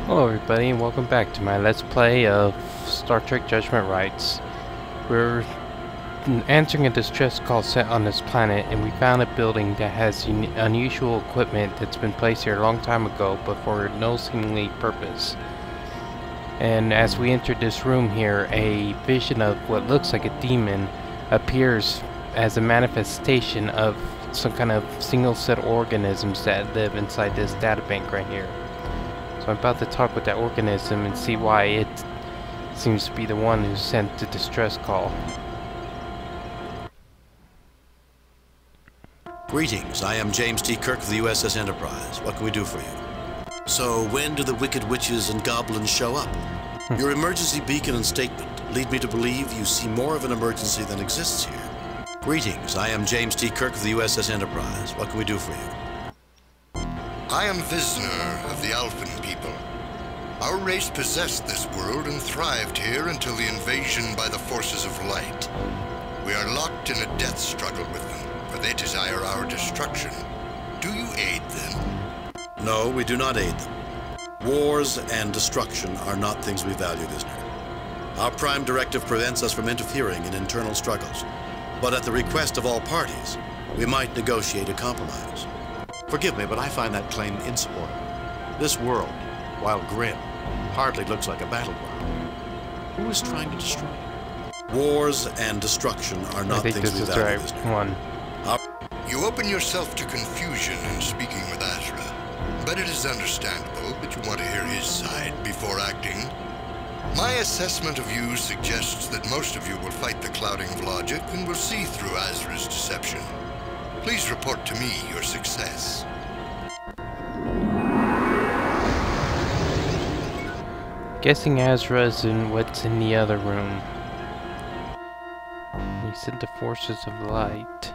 Hello everybody and welcome back to my Let's Play of Star Trek Judgment Rites. We're answering a distress call sent on this planet, and we found a building that has unusual equipment that's been placed here a long time ago but for no seemingly purpose. And as we entered this room here, a vision of what looks like a demon appears as a manifestation of some kind of single-cell organisms that live inside this databank right here. So I'm about to talk with that organism and see why it seems to be the one who sent the distress call. Greetings, I am James T. Kirk of the USS Enterprise. What can we do for you? So, when do the wicked witches and goblins show up? Your emergency beacon and statement lead me to believe you see more of an emergency than exists here. Greetings, I am James T. Kirk of the USS Enterprise. What can we do for you? I am Visner of the Alphan people. Our race possessed this world and thrived here until the invasion by the forces of light. We are locked in a death struggle with them, for they desire our destruction. Do you aid them? No, we do not aid them. Wars and destruction are not things we value, Visner. Our prime directive prevents us from interfering in internal struggles. But at the request of all parties, we might negotiate a compromise. Forgive me, but I find that claim insupportable. This world, while grim, hardly looks like a battleground. Who is trying to destroy it? Wars and destruction are not things we value, Visner. You open yourself to confusion in speaking with Azra, but it is understandable that you want to hear his side before acting. My assessment of you suggests that most of you will fight the clouding of logic and will see through Azra's deception. Please report to me your success. Guessing Azra's in what's in the other room. He sent the forces of light.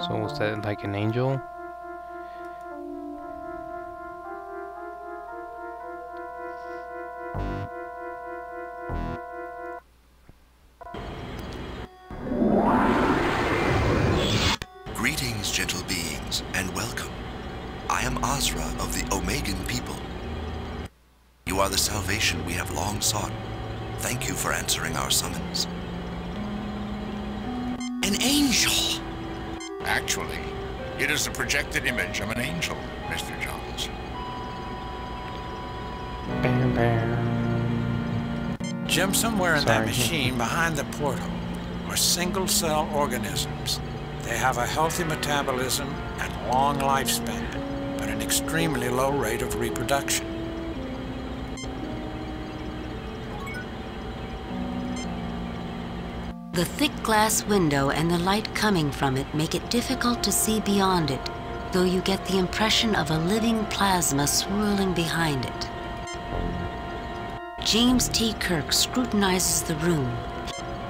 So was that like an angel? Greetings, gentle beings, and welcome. I am Azra of the Omegan people. You are the salvation we have long sought. Thank you for answering our summons. An angel! Actually, it is the projected image of an angel, Mr. Johns. Bam, bam. Jim, somewhere in that machine behind the portal are single-cell organisms. They have a healthy metabolism and long lifespan, but an extremely low rate of reproduction. The thick glass window and the light coming from it make it difficult to see beyond it, though you get the impression of a living plasma swirling behind it. James T. Kirk scrutinizes the room.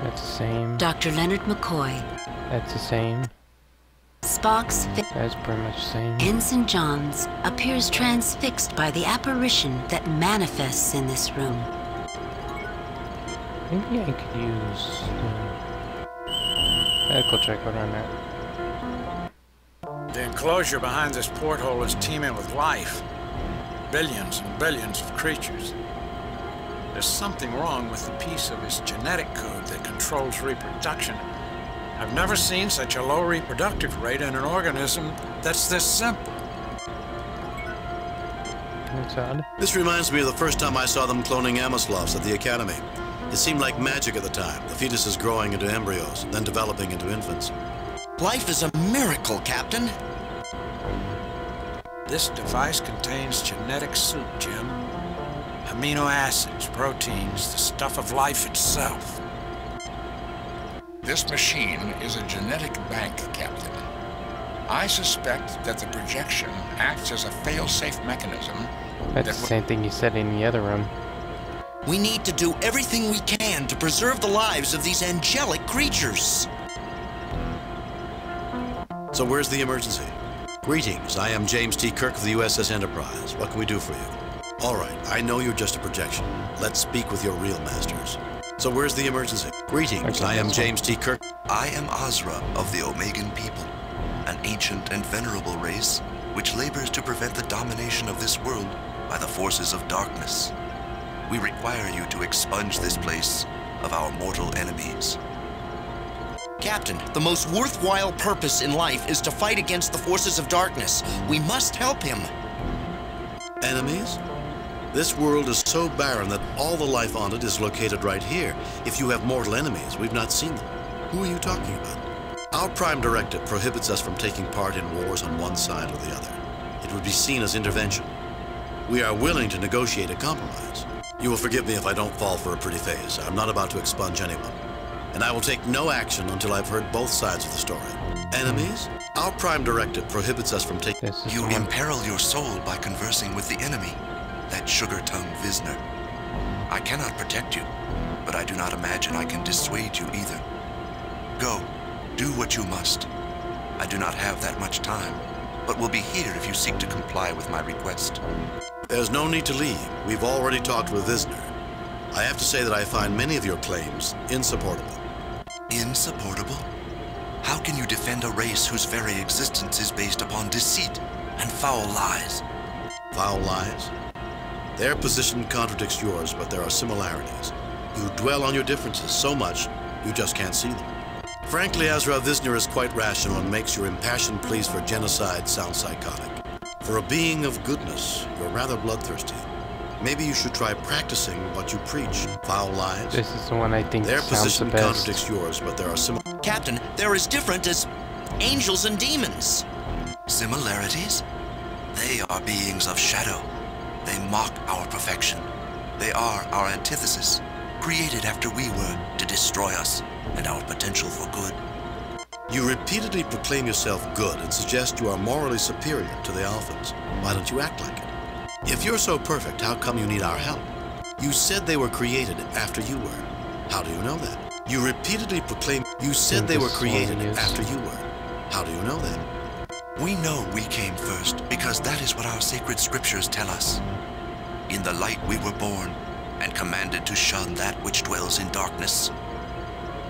That's the same. Dr. Leonard McCoy. That's the same. Spock's That's pretty much the same. Ensign Johns appears transfixed by the apparition that manifests in this room. Maybe I could use medical check on that. The enclosure behind this porthole is teeming with life. Billions and billions of creatures. There's something wrong with the piece of his genetic code that controls reproduction. I've never seen such a low reproductive rate in an organism that's this simple. That's odd. This reminds me of the first time I saw them cloning Amoslovs at the Academy. It seemed like magic at the time, the fetuses growing into embryos, then developing into infants. Life is a miracle, Captain. This device contains genetic soup, Jim. Amino acids, proteins, the stuff of life itself. This machine is a genetic bank, Captain. I suspect that the projection acts as a fail-safe mechanism. That's the same thing you said in the other room. We need to do everything we can to preserve the lives of these angelic creatures. So where's the emergency? Greetings, I am James T. Kirk of the USS Enterprise. What can we do for you? All right, I know you're just a projection. Let's speak with your real masters. So where's the emergency? Greetings, I am James T. Kirk. I am Azra of the Omegan people, an ancient and venerable race which labors to prevent the domination of this world by the forces of darkness. We require you to expunge this place of our mortal enemies. Captain, the most worthwhile purpose in life is to fight against the forces of darkness. We must help him. Enemies? This world is so barren that all the life on it is located right here. If you have mortal enemies, we've not seen them. Who are you talking about? Our Prime Directive prohibits us from taking part in wars on one side or the other. It would be seen as intervention. We are willing to negotiate a compromise. You will forgive me if I don't fall for a pretty face. I'm not about to expunge anyone. And I will take no action until I've heard both sides of the story. Enemies? Our Prime Directive prohibits us from taking... You imperil your soul by conversing with the enemy, that sugar-tongued Vizsla. I cannot protect you, but I do not imagine I can dissuade you either. Go, do what you must. I do not have that much time, but will be here if you seek to comply with my request. There's no need to leave. We've already talked with Vizsla. I have to say that I find many of your claims insupportable. Insupportable? How can you defend a race whose very existence is based upon deceit and foul lies? Foul lies? Their position contradicts yours, but there are similarities. You dwell on your differences so much, you just can't see them. Frankly, Azra, Vizsla is quite rational and makes your impassioned pleas for genocide sound psychotic. For a being of goodness, you're rather bloodthirsty. Maybe you should try practicing what you preach. Foul lies. This is the one I think Their sounds position the best. contradicts yours, but there are similar... Captain, they're as different as angels and demons. Similarities? They are beings of shadow. They mock our perfection. They are our antithesis, created after we were to destroy us and our potential for good. You repeatedly proclaim yourself good and suggest you are morally superior to the Alphans. Why don't you act like it? If you're so perfect, how come you need our help? You said they were created after you were. How do you know that? You repeatedly proclaim... You said they were created after you were. How do you know that? We know we came first because that is what our sacred scriptures tell us. In the light we were born and commanded to shun that which dwells in darkness.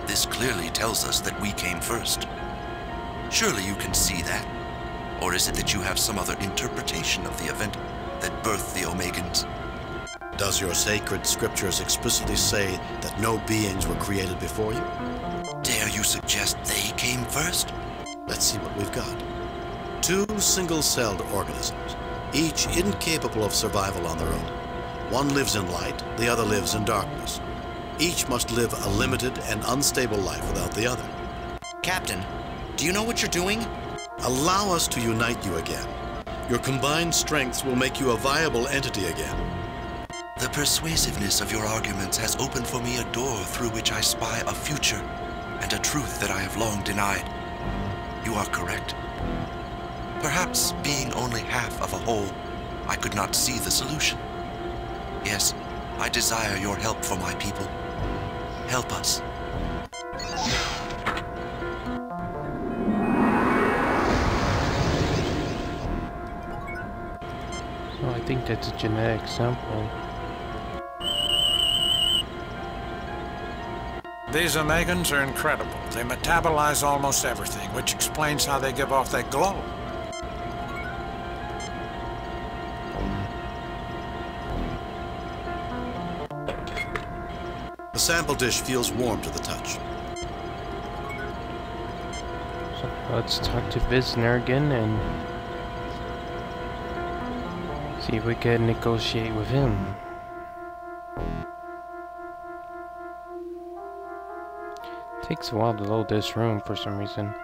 This clearly tells us that we came first. Surely you can see that. Or is it that you have some other interpretation of the event that birthed the Omegans? Does your sacred scriptures explicitly say that no beings were created before you? Dare you suggest they came first? Let's see what we've got. 2 single-celled organisms, each incapable of survival on their own. One lives in light, the other lives in darkness. Each must live a limited and unstable life without the other. Captain, do you know what you're doing? Allow us to unite you again. Your combined strengths will make you a viable entity again. The persuasiveness of your arguments has opened for me a door through which I spy a future and a truth that I have long denied. You are correct. Perhaps being only half of a whole, I could not see the solution. Yes, I desire your help for my people. Help us. So I think that's a genetic sample. These Omegans are incredible. They metabolize almost everything, which explains how they give off that glow. The sample dish feels warm to the touch. So let's talk to Vizsla again and see if we can negotiate with him. Takes a while to load this room for some reason.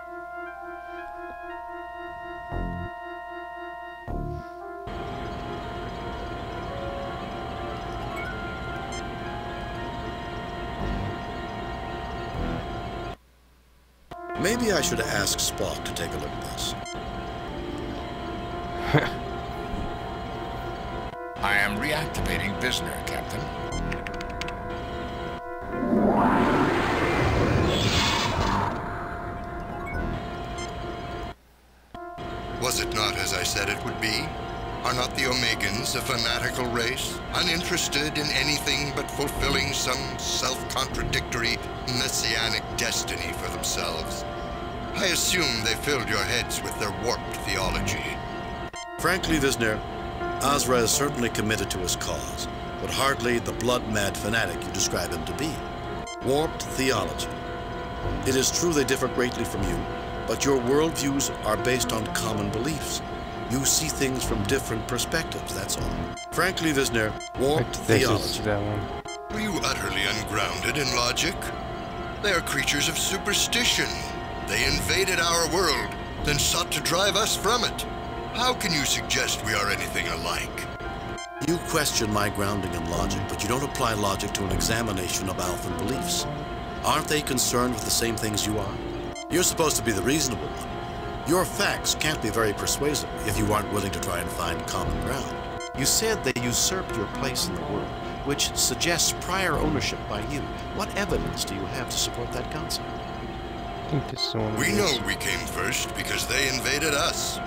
Maybe I should ask Spock to take a look at this. I am reactivating Vizsla, Captain. Was it not as I said it would be? Are not the Omegans a fanatical race, uninterested in anything but fulfilling some self-contradictory messianic destiny for themselves? I assume they filled your heads with their warped theology. Frankly, Vizsla, Azra is certainly committed to his cause, but hardly the blood-mad fanatic you describe him to be. Warped theology. It is true they differ greatly from you, but your worldviews are based on common beliefs. You see things from different perspectives, that's all. Frankly, Visner, warped theology. Are you utterly ungrounded in logic? They are creatures of superstition. They invaded our world, then sought to drive us from it. How can you suggest we are anything alike? You question my grounding in logic, but you don't apply logic to an examination of Alphan beliefs. Aren't they concerned with the same things you are? You're supposed to be the reasonable one. Your facts can't be very persuasive if you aren't willing to try and find common ground. You said they usurped your place in the world, which suggests prior ownership by you. What evidence do you have to support that concept? We know we came first because they invaded us.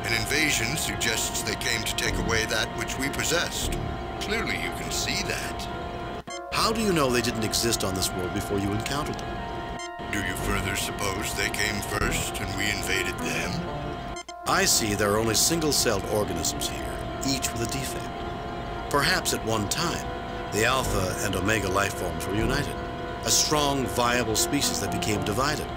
An invasion suggests they came to take away that which we possessed. Clearly you can see that. How do you know they didn't exist on this world before you encountered them? Do you further suppose they came first and we invaded them? I see there are only single-celled organisms here, each with a defect. Perhaps at one time, the Alpha and Omega lifeforms were united. A strong, viable species that became divided.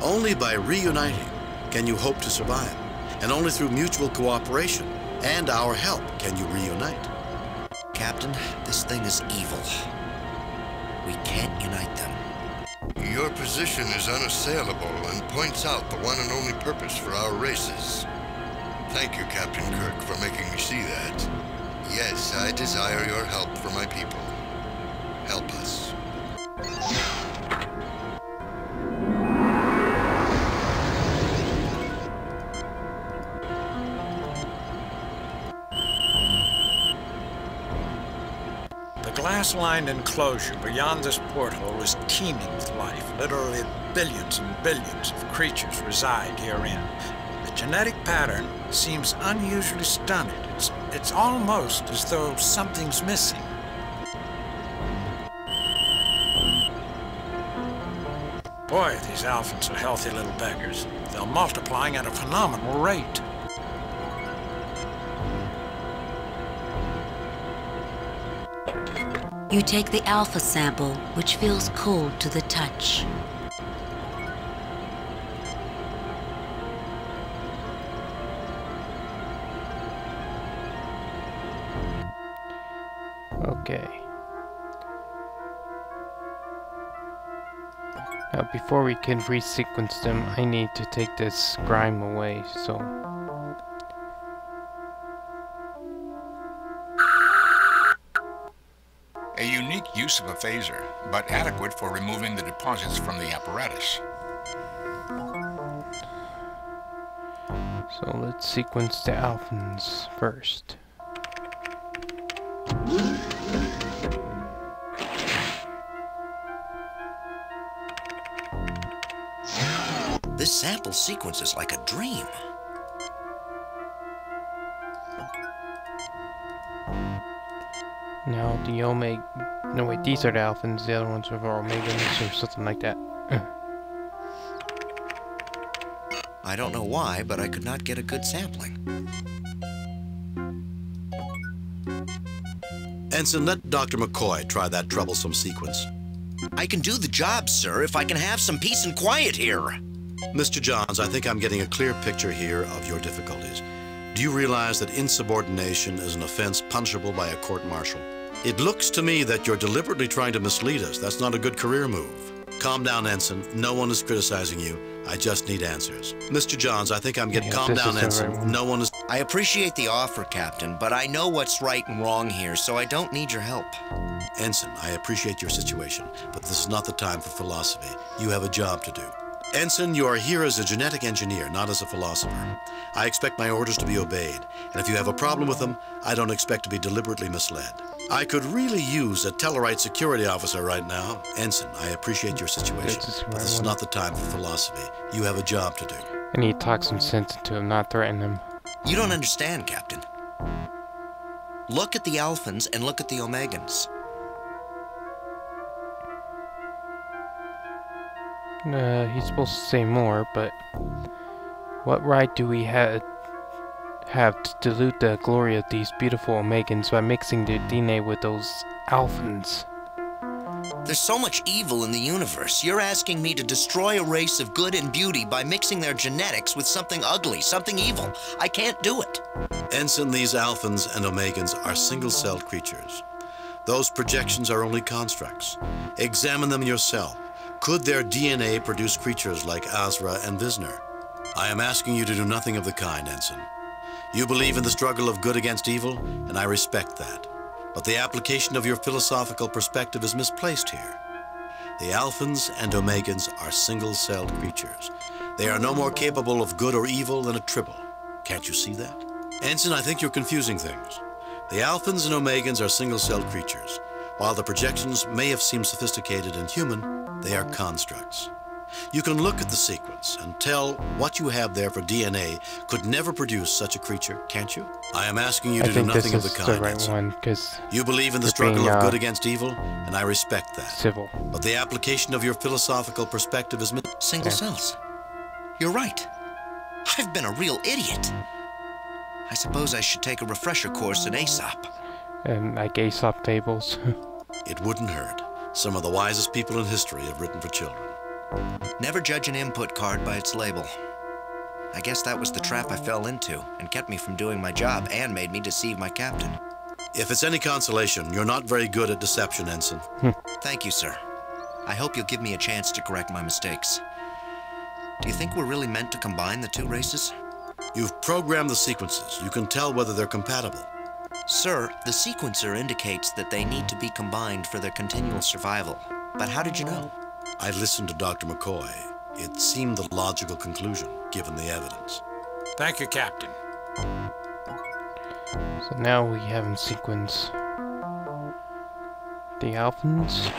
Only by reuniting can you hope to survive. And only through mutual cooperation and our help can you reunite. Captain, this thing is evil. We can't unite them. Your position is unassailable and points out the one and only purpose for our races. Thank you, Captain Kirk, for making me see that. Yes, I desire your help for my people. Help us. The glass-lined enclosure beyond this porthole is teeming with life. Literally billions and billions of creatures reside herein. The genetic pattern seems unusually stunted. It's almost as though something's missing. Boy, these Alphans are healthy little beggars. They're multiplying at a phenomenal rate. You take the alpha sample, which feels cold to the touch. Okay. Now, before we can resequence them, I need to take this grime away, so... A unique use of a phaser, but adequate for removing the deposits from the apparatus. So let's sequence the Alphans first. This sample sequence is like a dream. Now the Omega... No wait, these are the Alphans, the other ones are Omegans or something like that. I don't know why, but I could not get a good sampling. Ensign, let Dr. McCoy try that troublesome sequence. I can do the job, sir, if I can have some peace and quiet here. Mr. Johns, I think I'm getting a clear picture here of your difficulties. Do you realize that insubordination is an offense punishable by a court-martial? It looks to me that you're deliberately trying to mislead us. That's not a good career move. Calm down, Ensign. No one is criticizing you. I just need answers. Mr. Johns, I think I'm getting... Calm down, Ensign. No one is... I appreciate the offer, Captain, but I know what's right and wrong here, so I don't need your help. Ensign, I appreciate your situation, but this is not the time for philosophy. You have a job to do. Ensign, you are here as a genetic engineer, not as a philosopher. I expect my orders to be obeyed, and if you have a problem with them, I don't expect to be deliberately misled. I could really use a Tellarite security officer right now. Ensign, I appreciate your situation, but this is not the time for philosophy. You have a job to do. I need to talk some sense into him, not threaten him. You don't understand, Captain. Look at the Alphans and look at the Omegans. He's supposed to say more, but what right do we have have to dilute the glory of these beautiful Omegans by mixing their DNA with those Alphans. There's so much evil in the universe. You're asking me to destroy a race of good and beauty by mixing their genetics with something ugly, something evil. I can't do it. Ensign, these Alphans and Omegans are single-celled creatures. Those projections are only constructs. Examine them yourself. Could their DNA produce creatures like Azra and Visner? I am asking you to do nothing of the kind, Ensign. You believe in the struggle of good against evil, and I respect that. But the application of your philosophical perspective is misplaced here. The Alphans and Omegans are single-celled creatures. They are no more capable of good or evil than a tribble. Can't you see that? Ensign, I think you're confusing things. The Alphans and Omegans are single-celled creatures. While the projections may have seemed sophisticated and human, they are constructs. You can look at the sequence and tell what you have there for DNA could never produce such a creature, can't you? I am asking you to do nothing of the kind. I think this is the right one, because you believe in the struggle of good against evil, and I respect that. Civil. But the application of your philosophical perspective is single cells. You're right. I've been a real idiot. I suppose I should take a refresher course in Aesop. And like Aesop fables. It wouldn't hurt. Some of the wisest people in history have written for children. Never judge an input card by its label. I guess that was the trap I fell into, and kept me from doing my job, and made me deceive my captain. If it's any consolation, you're not very good at deception, Ensign. Thank you, sir. I hope you'll give me a chance to correct my mistakes. Do you think we're really meant to combine the two races? You've programmed the sequences. You can tell whether they're compatible. Sir, the sequencer indicates that they need to be combined for their continual survival. But how did you know? I listened to Dr. McCoy. It seemed the logical conclusion, given the evidence. Thank you, Captain. So now we have in sequence the Alphans.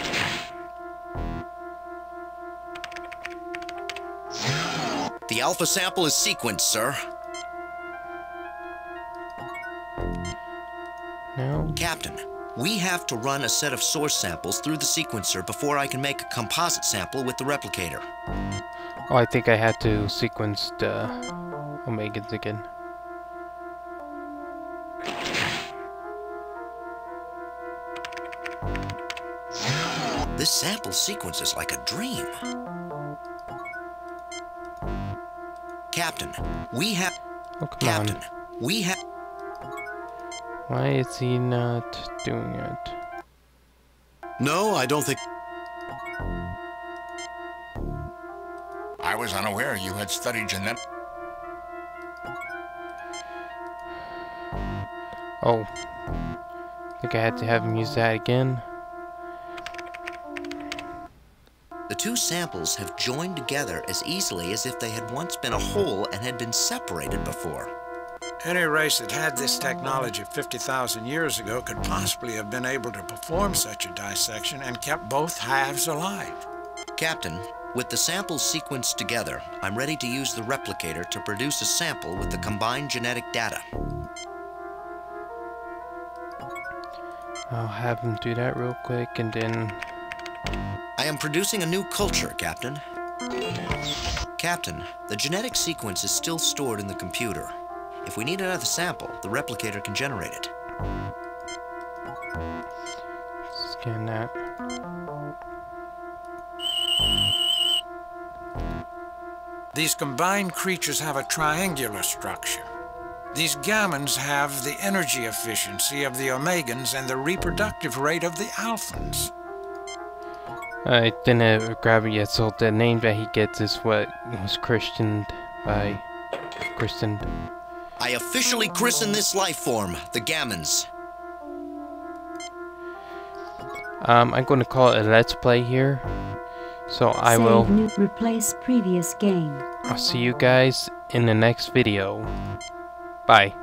The alpha sample is sequenced, sir. No. Captain, we have to run a set of source samples through the sequencer before I can make a composite sample with the replicator. Oh, I think I had to sequence the Omegans again. This sample sequence is like a dream. Captain, we have... Oh, come Captain, on. we have... Why is he not doing it? No, I don't think... I was unaware you had studied genetics. Oh. I think I had to have him use that again. The two samples have joined together as easily as if they had once been a whole and had been separated before. Any race that had this technology 50,000 years ago could possibly have been able to perform such a dissection and kept both halves alive. Captain, with the samples sequenced together, I'm ready to use the replicator to produce a sample with the combined genetic data. I'll have him do that real quick and then... I am producing a new culture, Captain. Captain, the genetic sequence is still stored in the computer. If we need another sample, the replicator can generate it. Scan that. These combined creatures have a triangular structure. These gammons have the energy efficiency of the Omegans and the reproductive rate of the Alphans. I didn't grab it yet, so the name that he gets is what was christened. I officially christen this life form, the gammons. I'm going to call it a let's play here. So I will replace previous game. I'll see you guys in the next video. Bye.